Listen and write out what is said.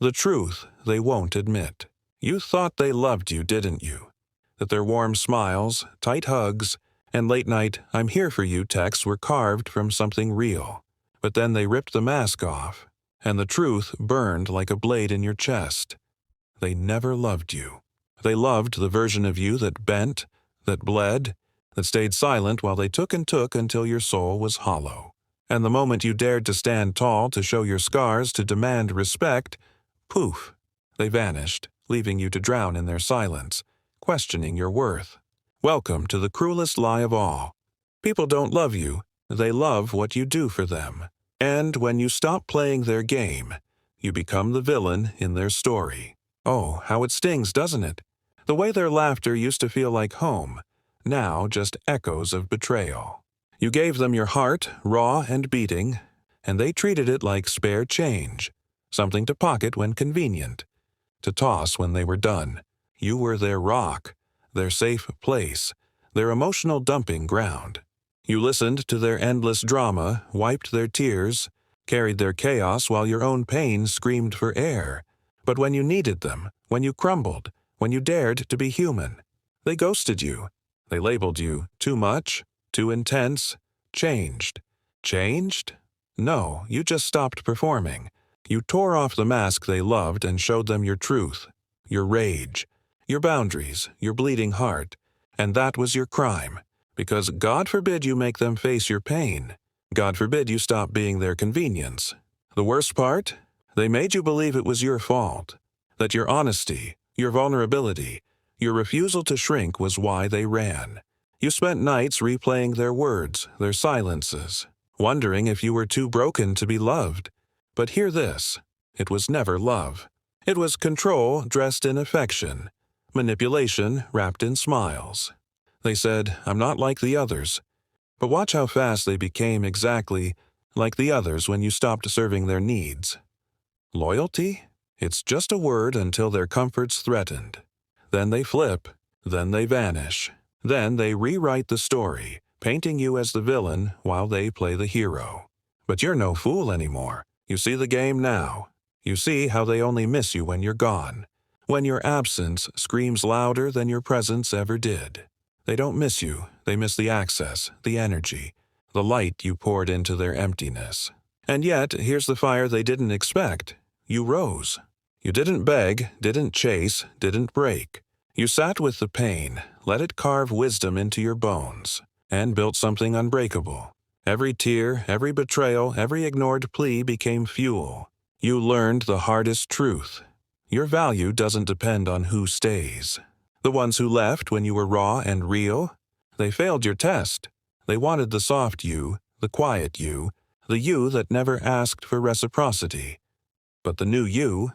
The truth they won't admit. You thought they loved you, didn't you? That their warm smiles, tight hugs, and late-night "I'm here for you" texts were carved from something real. But then they ripped the mask off, and the truth burned like a blade in your chest. They never loved you. They loved the version of you that bent, that bled, that stayed silent while they took and took until your soul was hollow. And the moment you dared to stand tall, to show your scars, to demand respect, poof, they vanished, leaving you to drown in their silence, questioning your worth. Welcome to the cruelest lie of all. People don't love you, they love what you do for them. And when you stop playing their game, you become the villain in their story. Oh, how it stings, doesn't it? The way their laughter used to feel like home, now just echoes of betrayal. You gave them your heart, raw and beating, and they treated it like spare change, something to pocket when convenient, to toss when they were done. You were their rock, their safe place, their emotional dumping ground. You listened to their endless drama, wiped their tears, carried their chaos while your own pain screamed for air. But when you needed them, when you crumbled, when you dared to be human, they ghosted you. They labeled you too much, too intense, changed. Changed? No, you just stopped performing. You tore off the mask they loved and showed them your truth, your rage, your boundaries, your bleeding heart. And that was your crime. Because God forbid you make them face your pain. God forbid you stop being their convenience. The worst part? They made you believe it was your fault. That your honesty, your vulnerability, your refusal to shrink was why they ran. You spent nights replaying their words, their silences, wondering if you were too broken to be loved. But hear this, it was never love. It was control dressed in affection, manipulation wrapped in smiles. They said, "I'm not like the others." But watch how fast they became exactly like the others when you stopped serving their needs. Loyalty? It's just a word until their comfort's threatened. Then they flip, then they vanish. Then they rewrite the story, painting you as the villain while they play the hero. But you're no fool anymore. You see the game now. You see how they only miss you when you're gone, when your absence screams louder than your presence ever did. They don't miss you, they miss the access, the energy, the light you poured into their emptiness. And yet, here's the fire they didn't expect. You rose. You didn't beg, didn't chase, didn't break. You sat with the pain, let it carve wisdom into your bones, and built something unbreakable. Every tear, every betrayal, every ignored plea became fuel. You learned the hardest truth. Your value doesn't depend on who stays. The ones who left when you were raw and real, they failed your test. They wanted the soft you, the quiet you, the you that never asked for reciprocity. But the new you,